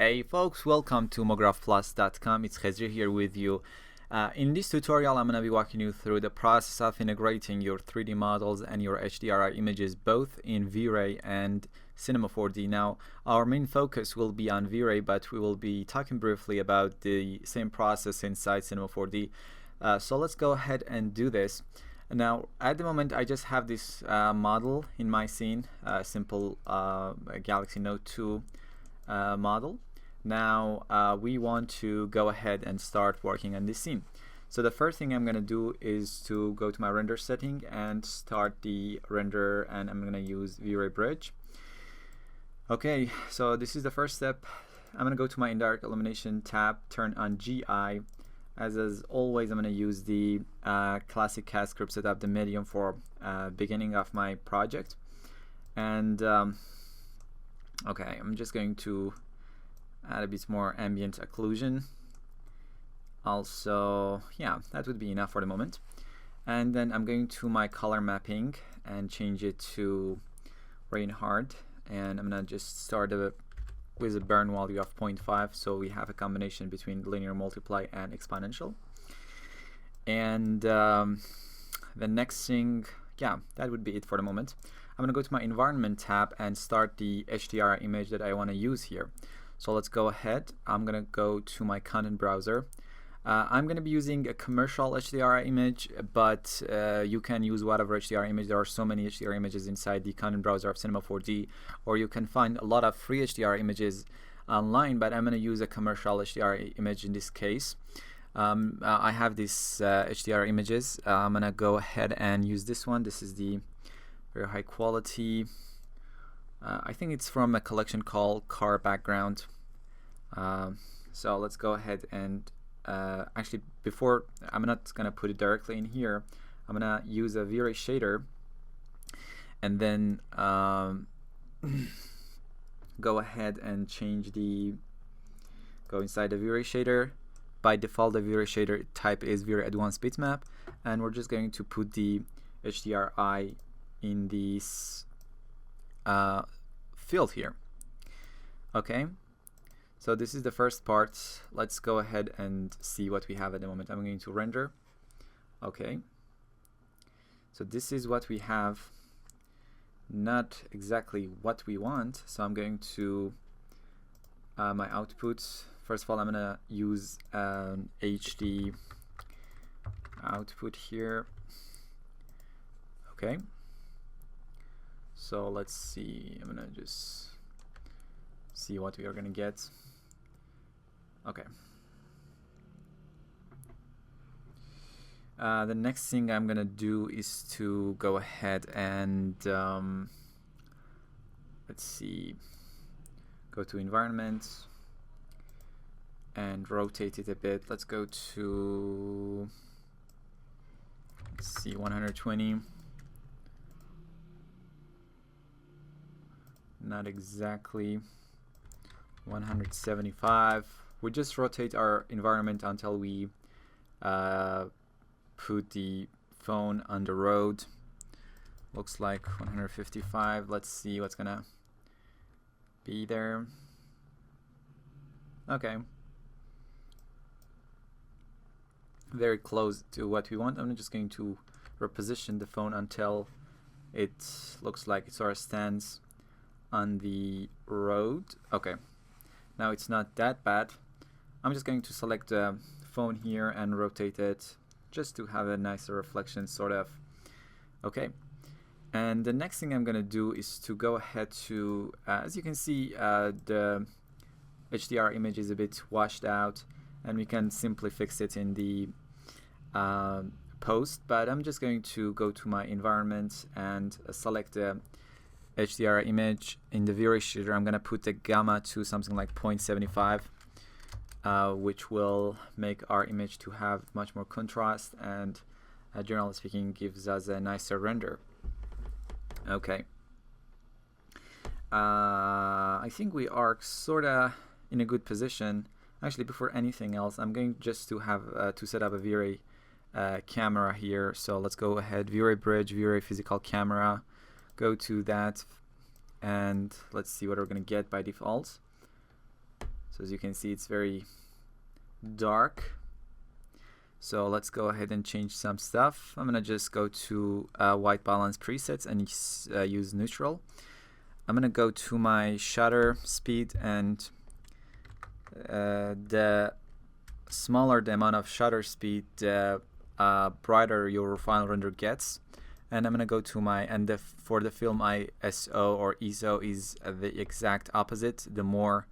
Hey folks, welcome to mographplus.com. It's Khezri here with you. In this tutorial, I'm going to be walking you through the process of integrating your 3D models and your HDR images both in V-Ray and Cinema 4D. Now, our main focus will be on V-Ray, but we will be talking briefly about the same process inside Cinema 4D. So let's go ahead and do this. Now, at the moment, I just have this model in my scene, simple Galaxy Note 2 model. Now we want to go ahead and start working on this scene. So the first thing I'm going to do is to go to my render setting and start the render, and I'm going to use V-Ray Bridge. Okay, so this is the first step. I'm going to go to my indirect illumination tab, turn on GI. As always, I'm going to use the classic CAD script setup, the medium, for beginning of my project. And okay, I'm just going to add a bit more ambient occlusion. Also, yeah, that would be enough for the moment. And then I'm going to my color mapping and change it to rain hard. And I'm going to just start with a burn value of 0.5, so we have a combination between linear multiply and exponential. And the next thing, yeah, that would be it for the moment. I'm going to go to my environment tab and start the HDR image that I want to use here. So let's go ahead. I'm going to go to my content browser. I'm going to be using a commercial HDR image, but you can use whatever HDR image. There are so many HDR images inside the content browser of Cinema 4D, or you can find a lot of free HDR images online, but I'm going to use a commercial HDR image in this case. I have these HDR images. I'm going to go ahead and use this one. This is the very high quality. I think it's from a collection called Car Background. So let's go ahead and actually, before, I'm not going to put it directly in here. I'm going to use a V-Ray shader and then go ahead and go inside the V-Ray shader. By default, the V-Ray shader type is V-Ray Advanced Bitmap, and we're just going to put the HDRI in this field here. Okay. So this is the first part. Let's go ahead and see what we have at the moment. I'm going to render. Okay. So this is what we have. Not exactly what we want. So I'm going to my outputs. First of all, I'm going to use HD output here. Okay. So let's see. I'm going to just see what we are going to get. Okay. The next thing I'm gonna do is to go ahead and let's see, go to environment and rotate it a bit. Let's go to, let's see, 120. Not exactly. 175. We just rotate our environment until we put the phone on the road. Looks like 155. Let's see what's gonna be there. Okay. Very close to what we want. I'm just going to reposition the phone until it looks like it sort of stands on the road. Okay. Now it's not that bad. I'm just going to select the phone here and rotate it just to have a nicer reflection, sort of. Okay. And the next thing I'm going to do is to go ahead to, as you can see, the HDR image is a bit washed out, and we can simply fix it in the post. But I'm just going to go to my environment and select the HDR image. In the V-Ray shader, I'm going to put the gamma to something like 0.75, which will make our image to have much more contrast and, generally speaking, gives us a nicer render. Okay. I think we are sort of in a good position. Actually, before anything else, I'm going just to have to set up a V-Ray camera here. So let's go ahead, V-Ray Bridge, V-Ray Physical Camera. Go to that, and let's see what we're going to get by default. So as you can see, it's very dark. So let's go ahead and change some stuff. I'm gonna just go to white balance presets and use neutral. I'm gonna go to my shutter speed, and the smaller the amount of shutter speed, the brighter your final render gets. And I'm gonna go to my, and for the film ISO or ISO is the exact opposite. The more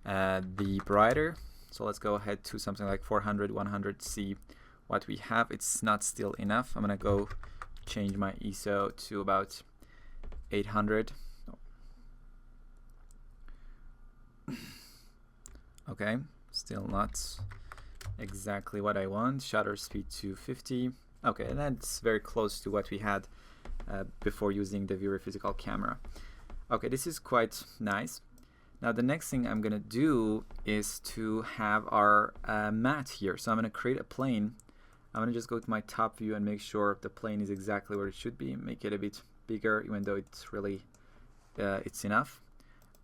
the brighter. So let's go ahead to something like 400, 100, see what we have. It's not still enough. I'm gonna go change my ISO to about 800. Okay, still not exactly what I want. Shutter speed to 50. Okay, and that's very close to what we had before using the Vrayforc physical camera. Okay, this is quite nice. Now the next thing I'm gonna do is to have our matte here. So I'm gonna create a plane. I'm gonna just go to my top view and make sure the plane is exactly where it should be. Make it a bit bigger, even though it's really it's enough.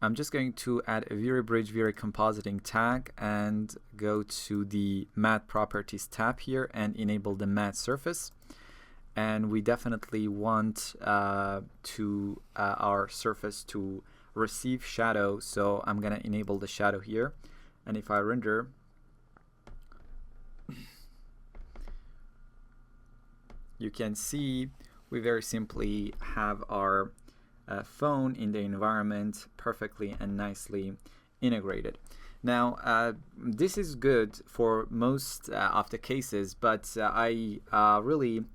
I'm just going to add a VRayBridge Compositing tag and go to the matte properties tab here and enable the matte surface. And we definitely want our surface to receive shadow, so I'm gonna enable the shadow here. And if I render, you can see we very simply have our phone in the environment perfectly and nicely integrated. Now this is good for most of the cases, but I really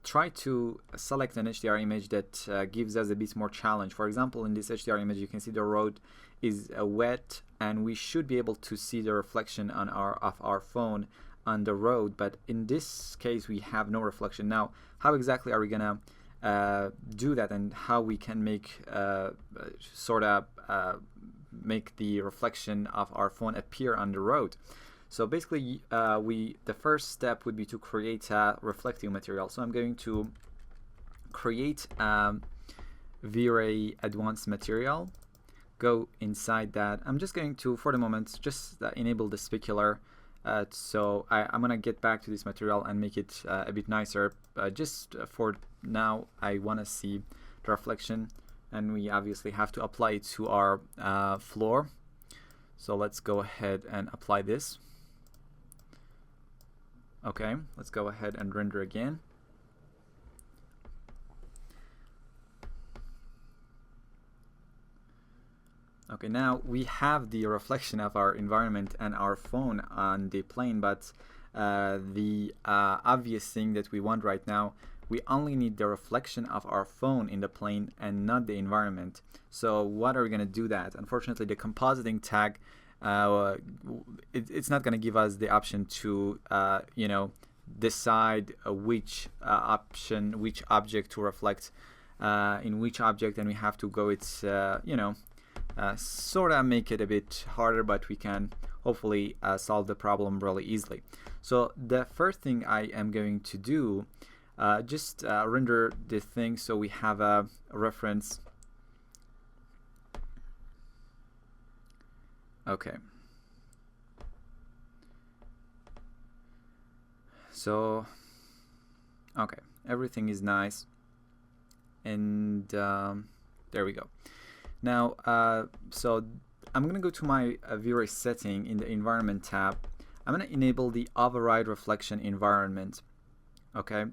try to select an HDR image that gives us a bit more challenge. For example, in this HDR image, you can see the road is wet, and we should be able to see the reflection on our phone on the road. But in this case, we have no reflection. Now, how exactly are we gonna do that, and how we can make make the reflection of our phone appear on the road? So basically, the first step would be to create a reflective material. So I'm going to create a V-Ray advanced material. Go inside that. I'm just going to, for the moment, just enable the specular. So I'm gonna get back to this material and make it a bit nicer. Just for now, I want to see the reflection, and we obviously have to apply it to our floor. So let's go ahead and apply this. Okay, let's go ahead and render again. Okay, now we have the reflection of our environment and our phone on the plane, but the obvious thing that we want right now, we only need the reflection of our phone in the plane and not the environment. So what are we gonna do that? Unfortunately, the compositing tag, it's not going to give us the option to decide which object to reflect in which object, and we have to go sort of make it a bit harder, but we can hopefully solve the problem really easily. So the first thing I am going to do, just render the thing so we have a reference. Okay. So, okay, everything is nice, and there we go. Now, so I'm gonna go to my V-Ray setting in the environment tab. I'm gonna enable the override reflection environment. Okay.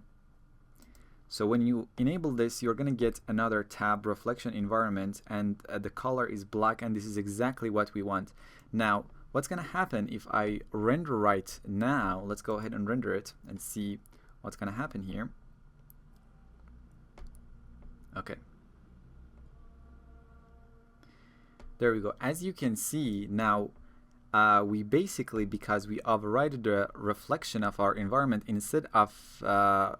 So when you enable this, you're gonna get another tab, reflection environment, and the color is black, and this is exactly what we want. Now, what's gonna happen if I render right now? Let's go ahead and render it and see what's gonna happen here. Okay. There we go. As you can see now, we basically, because we overrided the reflection of our environment, instead of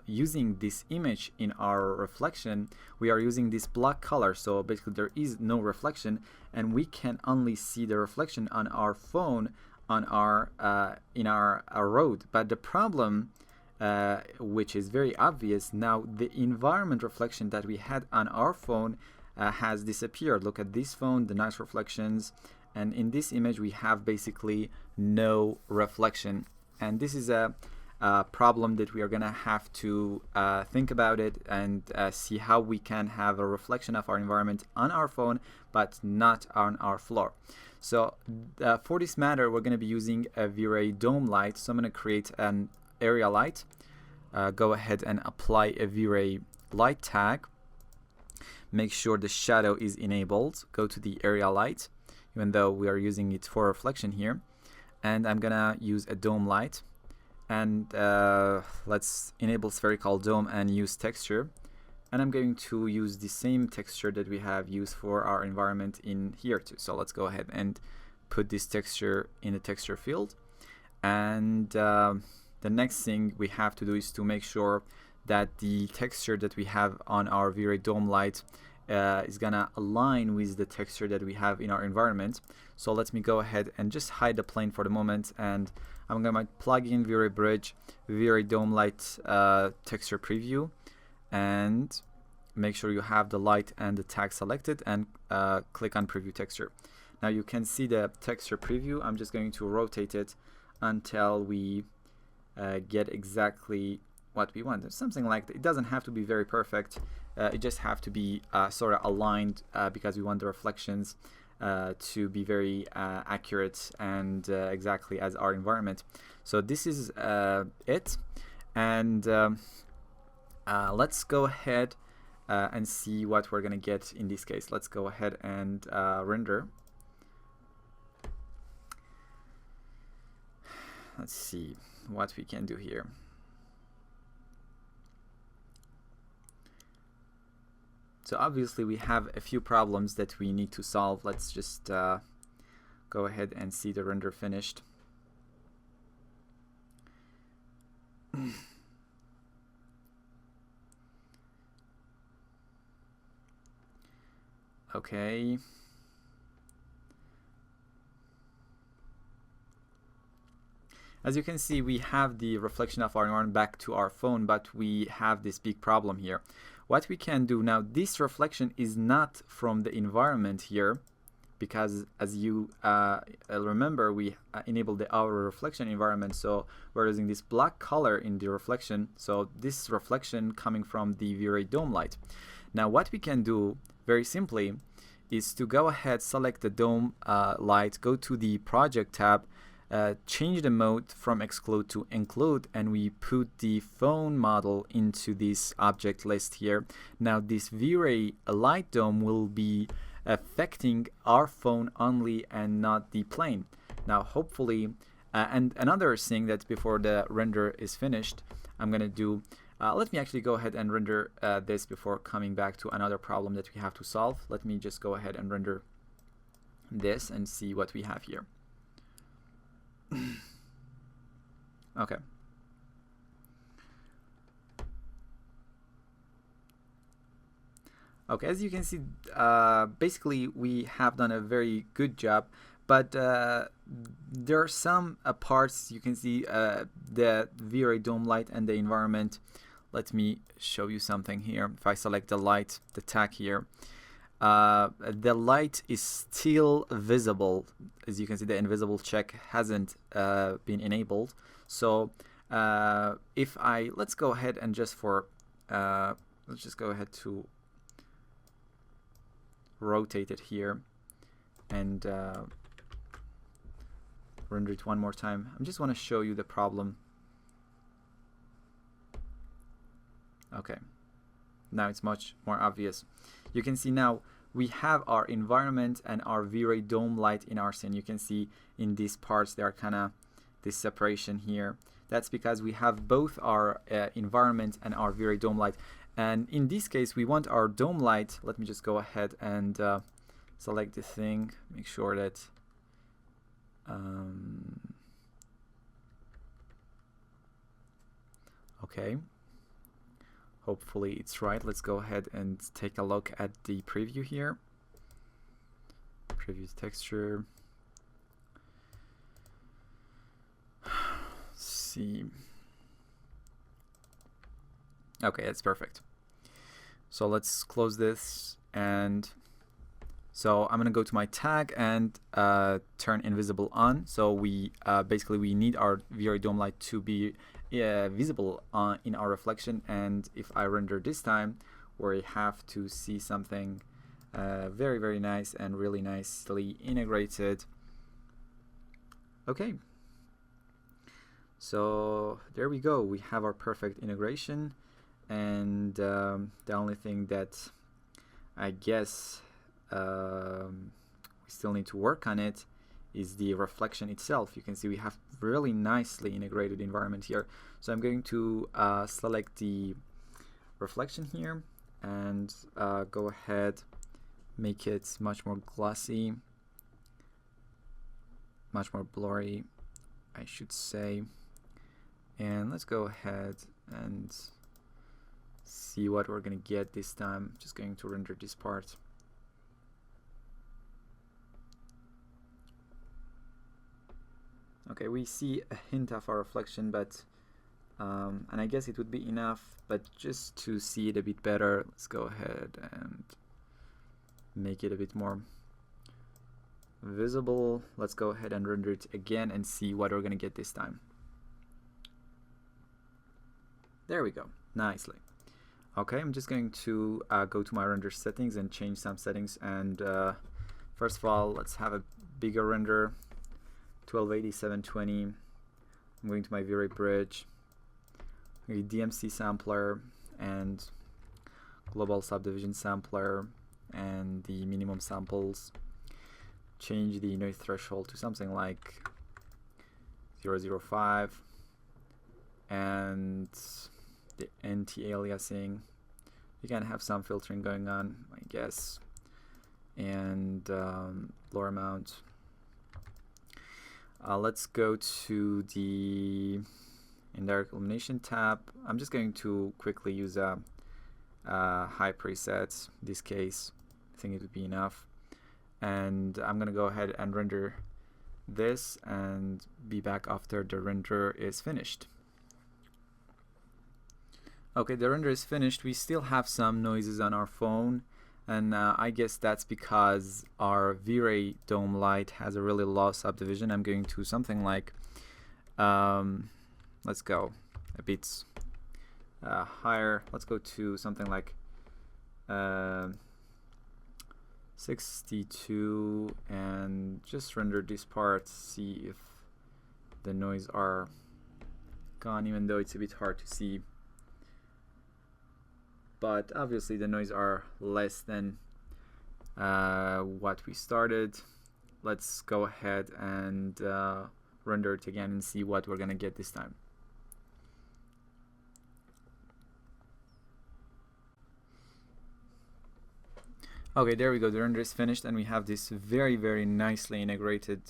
using this image in our reflection, we are using this black color. So basically there is no reflection, and we can only see the reflection on our phone on our in our road. But the problem, which is very obvious now, the environment reflection that we had on our phone has disappeared. Look at this phone, the nice reflections, and in this image we have basically no reflection, and this is a problem that we are gonna have to think about it and see how we can have a reflection of our environment on our phone but not on our floor. So for this matter, we're going to be using a V-Ray dome light. So I'm going to create an area light. Go ahead and apply a V-Ray light tag. Make sure the shadow is enabled. Go to the area light, even though we are using it for reflection here. And I'm going to use a dome light. And let's enable spherical dome and use texture. And I'm going to use the same texture that we have used for our environment in here too. So let's go ahead and put this texture in the texture field. And the next thing we have to do is to make sure that the texture that we have on our V-Ray dome light is gonna align with the texture that we have in our environment. So let me go ahead and just hide the plane for the moment, and I'm gonna plug in V-Ray bridge, V-Ray dome light texture preview, and make sure you have the light and the tag selected, and click on preview texture. Now you can see the texture preview. I'm just going to rotate it until we get exactly what we want. Something like that. It doesn't have to be very perfect. It just have to be sort of aligned because we want the reflections to be very accurate and exactly as our environment. So this is it, and let's go ahead and see what we're gonna get in this case. Let's go ahead and render. Let's see what we can do here. So obviously we have a few problems that we need to solve. Let's just go ahead and see the render finished. Okay. As you can see, we have the reflection of our environment back to our phone, but we have this big problem here. What we can do now, this reflection is not from the environment here, because as you remember, we enabled the auto reflection environment, so we're using this black color in the reflection. So this reflection coming from the V-Ray dome light. Now what we can do very simply is to go ahead, select the dome light, go to the project tab, change the mode from exclude to include, and we put the phone model into this object list here. Now this V-Ray light dome will be affecting our phone only and not the plane. Now hopefully, and another thing that before the render is finished, I'm gonna do, let me actually go ahead and render this before coming back to another problem that we have to solve. Let me just go ahead and render this and see what we have here. Okay. Okay, as you can see, basically we have done a very good job, but there are some parts you can see the V-Ray dome light and the environment. Let me show you something here. If I select the light, the tag here, the light is still visible. As you can see, the invisible check hasn't been enabled. So if let's go ahead and just for let's just go ahead to rotate it here and render it one more time. I just want to show you the problem. Okay, now it's much more obvious. You can see now we have our environment and our V-Ray dome light in our scene. You can see in these parts there are kind of this separation here. That's because we have both our environment and our V-Ray dome light. And in this case, we want our dome light. Let me just go ahead and select the thing. Make sure that okay. Hopefully it's right. Let's go ahead and take a look at the preview here. Preview texture. Let's see. Okay, that's perfect. So let's close this and So I'm gonna go to my tag and turn invisible on. So we basically we need our V-Ray dome light to be visible in our reflection, and if I render this time, we have to see something very nice and really nicely integrated. Okay, so there we go, we have our perfect integration, and the only thing that I guess we still need to work on it is the reflection itself. You can see we have really nicely integrated environment here. So I'm going to select the reflection here and go ahead, make it much more glossy, much more blurry, I should say. And let's go ahead and see what we're going to get this time. Just going to render this part. Okay, we see a hint of our reflection, but and I guess it would be enough, but just to see it a bit better, let's go ahead and make it a bit more visible. Let's go ahead and render it again and see what we're going to get this time. There we go, nicely. Okay, I'm just going to go to my render settings and change some settings, and first of all, let's have a bigger render, 1280 720. I'm going to my V-Ray bridge, DMC sampler and global subdivision sampler and the minimum samples. Change the noise threshold to something like 0.05 and the anti-aliasing. You can have some filtering going on, I guess, and lower amount. Let's go to the indirect illumination tab. I'm just going to quickly use a high preset. In this case, I think it would be enough. And I'm going to go ahead and render this and be back after the render is finished. Okay, the render is finished. We still have some noises on our phone, and I guess that's because our V-Ray dome light has a really low subdivision. I'm going to something like, let's go a bit higher. Let's go to something like 62 and just render this part, see if the noise are gone, even though it's a bit hard to see. But obviously the noise are less than what we started. Let's go ahead and render it again and see what we're gonna get this time. Okay, there we go, the render is finished, and we have this very nicely integrated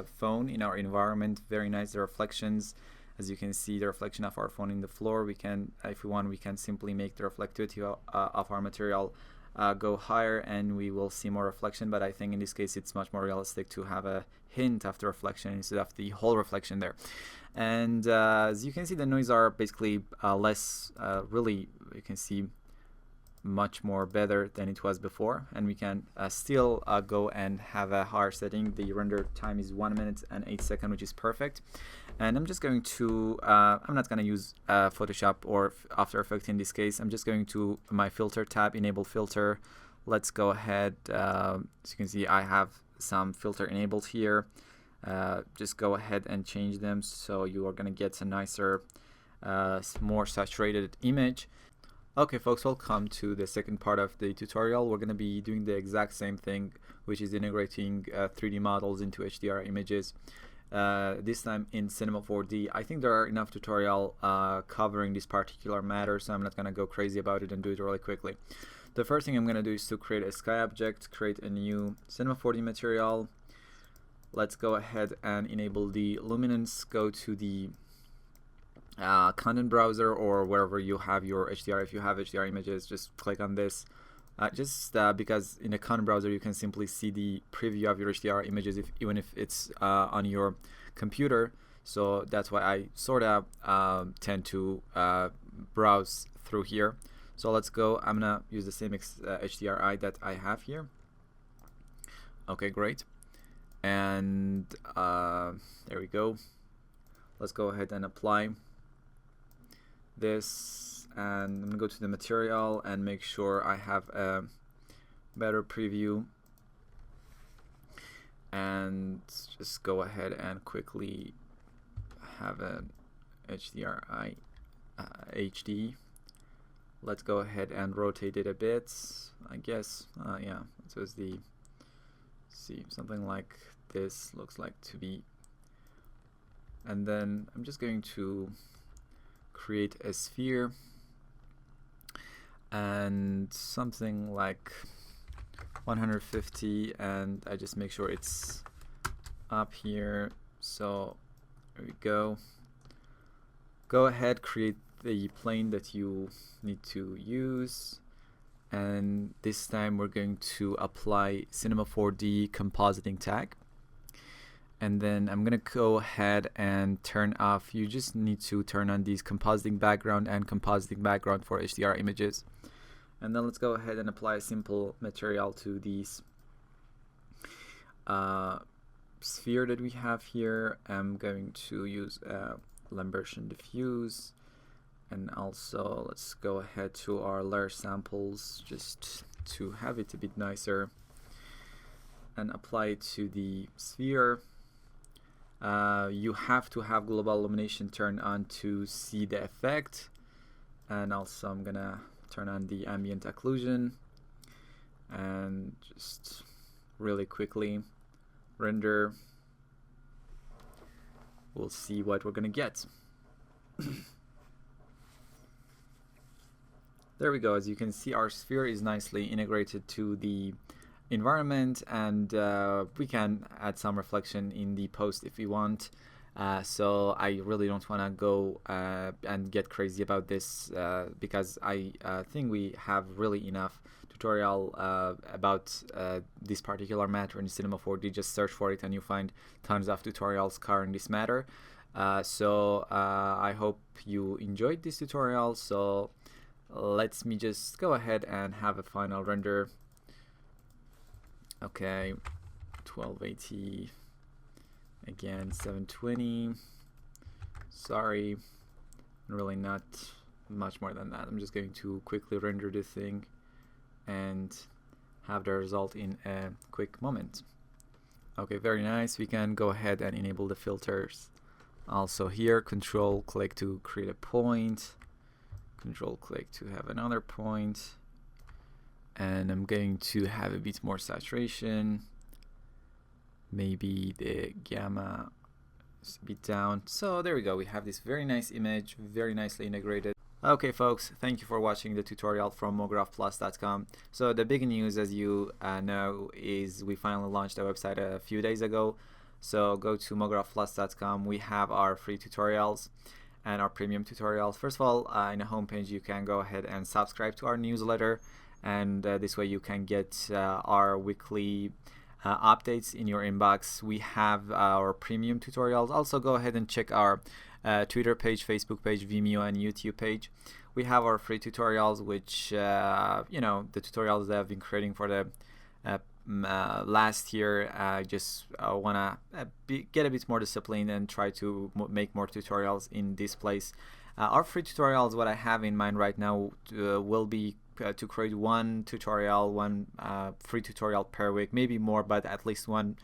phone in our environment. Very nice, the reflections. As you can see, the reflection of our phone in the floor. We can, if we want, we can simply make the reflectivity of our material go higher, and we will see more reflection. But I think in this case, it's much more realistic to have a hint of the reflection instead of the whole reflection there. And as you can see, the noise are basically less. Really, you can see much more better than it was before, and we can still go and have a higher setting. The render time is 1 minute and 8 seconds, which is perfect. And I'm just going to I'm not going to use Photoshop or After Effects in this case. I'm just going to my filter tab, enable filter. Let's go ahead, as you can see, I have some filter enabled here. Just go ahead and change them, so you are going to get a nicer, more saturated image. Okay folks, welcome to the second part of the tutorial. We're going to be doing the exact same thing, which is integrating 3D models into HDR images. This time in Cinema 4D. I think there are enough tutorial covering this particular matter, so I'm not going to go crazy about it and do it really quickly. The first thing I'm going to do is to create a sky object, create a new Cinema 4D material. Let's go ahead and enable the luminance, go to the content browser or wherever you have your HDR. If you have HDR images, just click on this. Because in the content browser you can simply see the preview of your HDR images even if it's on your computer. So that's why I sort of tend to browse through here. So let's go. I'm gonna use the same HDRI that I have here. Okay, great. And there we go. Let's go ahead and apply this, and I'm gonna go to the material and make sure I have a better preview, and just go ahead and quickly have an HDR HD. Let's go ahead and rotate it a bit, I guess. Yeah, so it's the, see, something like this looks like to be. And then I'm just going to create a sphere and something like 150, and I just make sure it's up here. So there we go. Go ahead, create the plane that you need to use, and this time we're going to apply Cinema 4D compositing tag. And then I'm gonna go ahead and turn off, you just need to turn on these compositing background and compositing background for HDR images. And then let's go ahead and apply a simple material to these sphere that we have here. I'm going to use Lambertian diffuse, and also let's go ahead to our layer samples just to have it a bit nicer, and apply it to the sphere. You have to have global illumination turned on to see the effect, and also I'm gonna turn on the ambient occlusion and just really quickly render. We'll see what we're gonna get. There we go. As you can see, our sphere is nicely integrated to the environment, and we can add some reflection in the post if we want. So I really don't want to go and get crazy about this because I think we have really enough tutorial about this particular matter in Cinema 4D. Just search for it and you find tons of tutorials covering this matter. So I hope you enjoyed this tutorial. So let me just go ahead and have a final render. Okay, 1280, again 720. Sorry, really not much more than that. I'm just going to quickly render the thing and have the result in a quick moment. Okay, very nice. We can go ahead and enable the filters. Also here, control click to create a point, control click to have another point, and I'm going to have a bit more saturation. Maybe the gamma is a bit down. So there we go. We have this very nice image, very nicely integrated. Okay folks, thank you for watching the tutorial from MoGraphPlus.com. So the big news, as you know, is we finally launched our website a few days ago. So go to MoGraphPlus.com. We have our free tutorials and our premium tutorials. First of all, in the homepage you can go ahead and subscribe to our newsletter, and this way you can get our weekly updates in your inbox. We have our premium tutorials. Also go ahead and check our Twitter page, Facebook page, Vimeo, and YouTube page. We have our free tutorials, which you know, the tutorials that I've been creating for the last year. I just want to get a bit more disciplined and try to make more tutorials in this place. Our free tutorials, what I have in mind right now, will be to create one tutorial, one free tutorial per week, maybe more, but at least one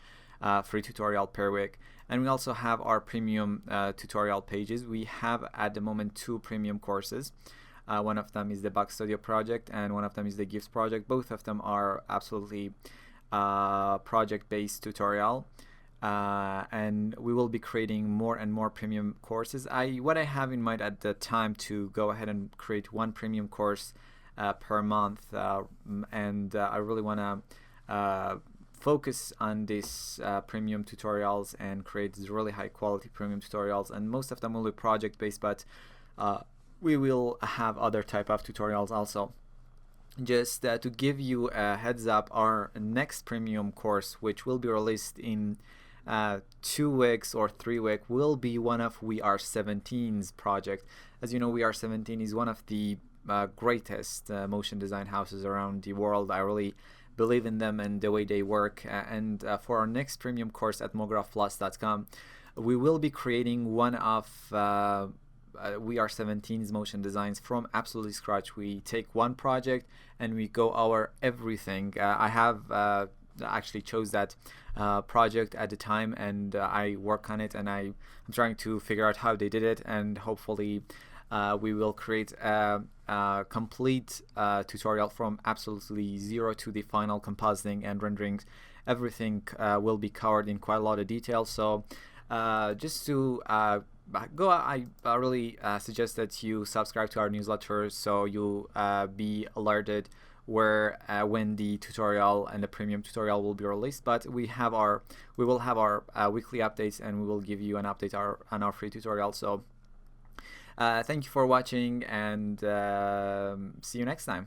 free tutorial per week. And we also have our premium tutorial pages. We have at the moment 2 premium courses. One of them is the Box Studio project, and one of them is the GIFs project. Both of them are absolutely project-based tutorial. And we will be creating more and more premium courses. What I have in mind at the time to go ahead and create one premium course per month, and I really want to focus on these premium tutorials and create these really high quality premium tutorials, and most of them will be project based, but we will have other type of tutorials also. Just to give you a heads up, our next premium course, which will be released in 2 weeks or 3 weeks, will be one of VR17's project. As you know, VR17 is one of the greatest motion design houses around the world. I really believe in them and the way they work. And for our next premium course at mographplus.com, we will be creating one of We Are 17's motion designs from absolutely scratch. We take one project and we go over everything. I have actually chose that project at the time, and I work on it, and I'm trying to figure out how they did it, and hopefully we will create a complete tutorial from absolutely zero to the final compositing and rendering. Everything will be covered in quite a lot of detail. So just to go, I really suggest that you subscribe to our newsletter so you'll be alerted when the tutorial and the premium tutorial will be released. But we will have our weekly updates, and we will give you an update on our free tutorial. So thank you for watching, and see you next time.